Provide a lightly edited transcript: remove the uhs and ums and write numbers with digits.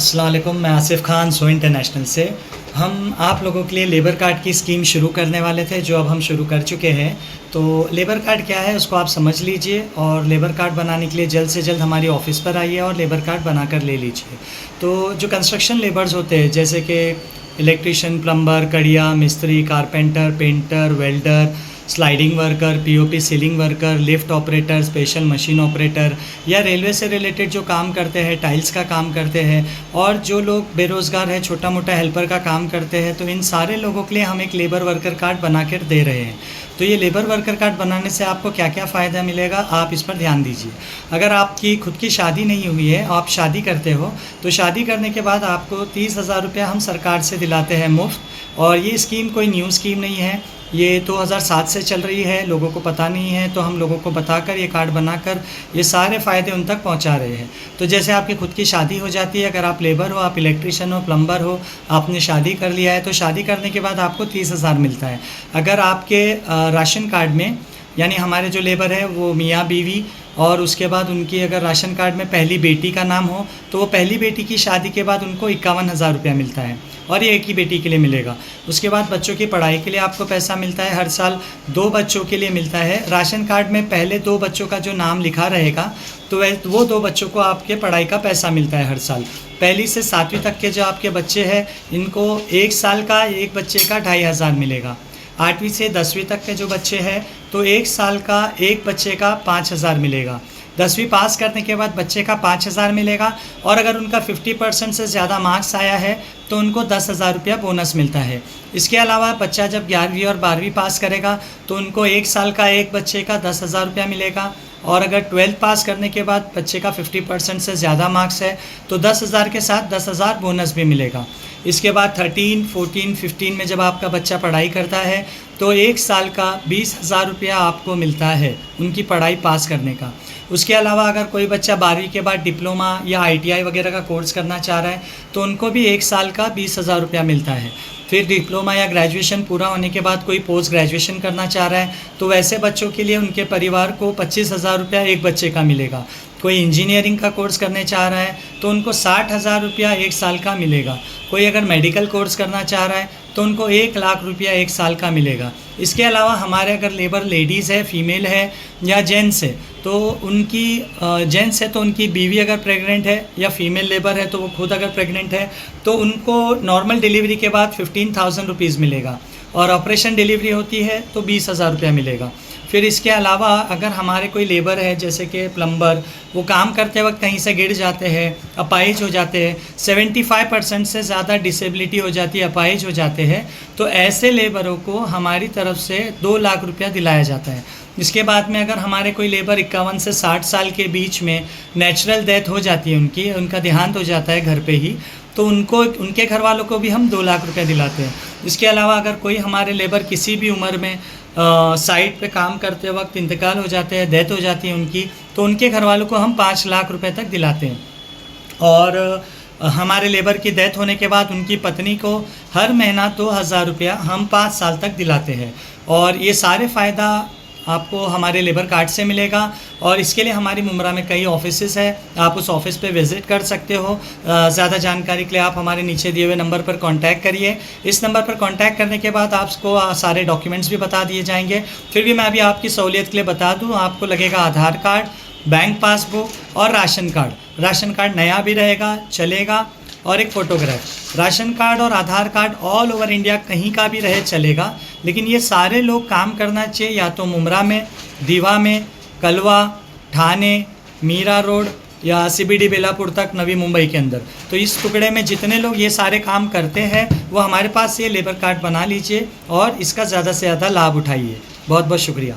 अस्सलाम वालेकुम, मैं आसिफ़ ख़ान सो इंटरनेशनल से। हम आप लोगों के लिए लेबर कार्ड की स्कीम शुरू करने वाले थे, जो अब हम शुरू कर चुके हैं। तो लेबर कार्ड क्या है उसको आप समझ लीजिए, और लेबर कार्ड बनाने के लिए जल्द से जल्द हमारी ऑफ़िस पर आइए और लेबर कार्ड बना कर ले लीजिए। तो जो कंस्ट्रक्शन लेबर्स होते हैं, जैसे कि इलेक्ट्रीशियन, प्लम्बर, कड़िया मिस्त्री, carpenter, painter, welder, sliding worker, POP ceiling worker, lift operator, special machine operator, या रेलवे से रिलेटेड जो काम करते हैं, टाइल्स का काम करते हैं, और जो लोग बेरोज़गार हैं, छोटा मोटा हेल्पर का काम करते हैं, तो इन सारे लोगों के लिए हम एक लेबर वर्कर कार्ड बना कर दे रहे हैं। तो ये लेबर वर्कर कार्ड बनाने से आपको क्या क्या फ़ायदा मिलेगा, आप इस पर ध्यान दीजिए। अगर आपकी खुद की शादी नहीं हुई है, आप शादी करते हो, तो शादी करने के बाद आपको 30,000 रुपया हम सरकार से दिलाते हैं मुफ़्त। और ये स्कीम कोई न्यू स्कीम नहीं है, ये 2007 से चल रही है, लोगों को पता नहीं है, तो हम लोगों को बताकर ये कार्ड बनाकर ये सारे फ़ायदे उन तक पहुंचा रहे हैं। तो जैसे आपकी खुद की शादी हो जाती है, अगर आप लेबर हो, आप इलेक्ट्रीशियन हो, प्लम्बर हो, आपने शादी कर लिया है, तो शादी करने के बाद आपको 30,000 मिलता है। अगर आपके राशन कार्ड में, यानी हमारे जो लेबर है वो मियाँ बीवी, और उसके बाद उनकी अगर राशन कार्ड में पहली बेटी का नाम हो, तो वो पहली बेटी की शादी के बाद उनको 51,000 रुपया मिलता है, और ये एक ही बेटी के लिए मिलेगा। उसके बाद बच्चों की पढ़ाई के लिए आपको पैसा मिलता है, हर साल 2 बच्चों के लिए मिलता है। राशन कार्ड में पहले 2 बच्चों का जो नाम लिखा रहेगा, तो वो 2 बच्चों को आपके पढ़ाई का पैसा मिलता है हर साल। पहली से 7वीं तक के जो आपके बच्चे हैं, इनको 1 साल का एक बच्चे का 2,500 मिलेगा। 8वीं से 10वीं तक के जो बच्चे हैं, तो 1 साल का एक बच्चे का 5,000 मिलेगा। 10वीं पास करने के बाद बच्चे का 5,000 मिलेगा, और अगर उनका 50% से ज़्यादा मार्क्स आया है, तो उनको 10,000 रुपया बोनस मिलता है। इसके अलावा बच्चा जब 11वीं और 12वीं पास करेगा, तो उनको 1 साल का एक बच्चे का 10,000 रुपया मिलेगा, और अगर 12th पास करने के बाद बच्चे का 50% से ज़्यादा मार्क्स है, तो 10,000 के साथ 10,000 बोनस भी मिलेगा। इसके बाद 13, 14, 15 में जब आपका बच्चा पढ़ाई करता है, तो 1 साल का 20,000 रुपया आपको मिलता है उनकी पढ़ाई पास करने का। उसके अलावा अगर कोई बच्चा 12वीं के बाद डिप्लोमा या ITI वगैरह का कोर्स करना चाह रहा है, तो उनको भी 1 साल का 20,000 रुपया मिलता है। फिर डिप्लोमा या ग्रेजुएशन पूरा होने के बाद कोई पोस्ट ग्रेजुएशन करना चाह रहा है, तो वैसे बच्चों के लिए उनके परिवार को 25,000 रुपया एक बच्चे का मिलेगा। कोई इंजीनियरिंग का कोर्स करने चाह रहा है, तो उनको 60,000 रुपया 1 साल का मिलेगा। कोई अगर मेडिकल कोर्स करना चाह रहा है, तो उनको 1 लाख रुपया 1 साल का मिलेगा। इसके अलावा हमारे अगर लेबर लेडीज़ है, फीमेल है या जेंट्स है, तो उनकी जेंट्स है तो उनकी बीवी अगर प्रेग्नेंट है, या फीमेल लेबर है तो वो खुद अगर प्रेग्नेंट है, तो उनको नॉर्मल डिलीवरी के बाद 15,000 रुपीज़ मिलेगा, और ऑपरेशन डिलीवरी होती है तो 20,000 रुपया मिलेगा। फिर इसके अलावा अगर हमारे कोई लेबर है, जैसे कि प्लम्बर, वो काम करते वक्त कहीं से गिर जाते हैं, अपाहिज हो जाते हैं, 75% से ज़्यादा डिसेबिलिटी हो जाती है, अपाहिज हो जाते हैं, तो ऐसे लेबरों को हमारी तरफ से 2 लाख रुपया दिलाया जाता है। इसके बाद में अगर हमारे कोई लेबर 51 से 60 साल के बीच में नेचुरल डेथ हो जाती है, उनका देहांत हो जाता है घर पे ही, तो उनके घर वालों को भी हम 2 लाख रुपया दिलाते हैं। इसके अलावा अगर कोई हमारे लेबर किसी भी उम्र में साइट पे काम करते वक्त इंतकाल हो जाते हैं, डेथ हो जाती है उनकी, तो उनके घर वालों को हम 5 लाख रुपए तक दिलाते हैं। और हमारे लेबर की डेथ होने के बाद उनकी पत्नी को हर महीना 2,000 रुपया हम 5 साल तक दिलाते हैं। और ये सारे फ़ायदा आपको हमारे लेबर कार्ड से मिलेगा, और इसके लिए हमारी मुमरा में कई ऑफिसेस है, आप उस ऑफिस पे विज़िट कर सकते हो। ज़्यादा जानकारी के लिए आप हमारे नीचे दिए हुए नंबर पर कांटेक्ट करिए। इस नंबर पर कांटेक्ट करने के बाद आपको सारे डॉक्यूमेंट्स भी बता दिए जाएंगे। फिर भी मैं अभी आपकी सहूलियत के लिए बता दूँ, आपको लगेगा आधार कार्ड, बैंक पासबुक और राशन कार्ड। राशन कार्ड नया भी रहेगा, चलेगा, और एक फ़ोटोग्राफ। राशन कार्ड और आधार कार्ड ऑल ओवर इंडिया कहीं का भी रहे चलेगा, लेकिन ये सारे लोग काम करना चाहिए या तो मुमरा में, दीवा में, कलवा, ठाणे, मीरा रोड या CBD बेलापुर तक नवी मुंबई के अंदर। तो इस टुकड़े में जितने लोग ये सारे काम करते हैं, वो हमारे पास ये लेबर कार्ड बना लीजिए और इसका ज़्यादा से ज़्यादा लाभ उठाइए। बहुत बहुत शुक्रिया।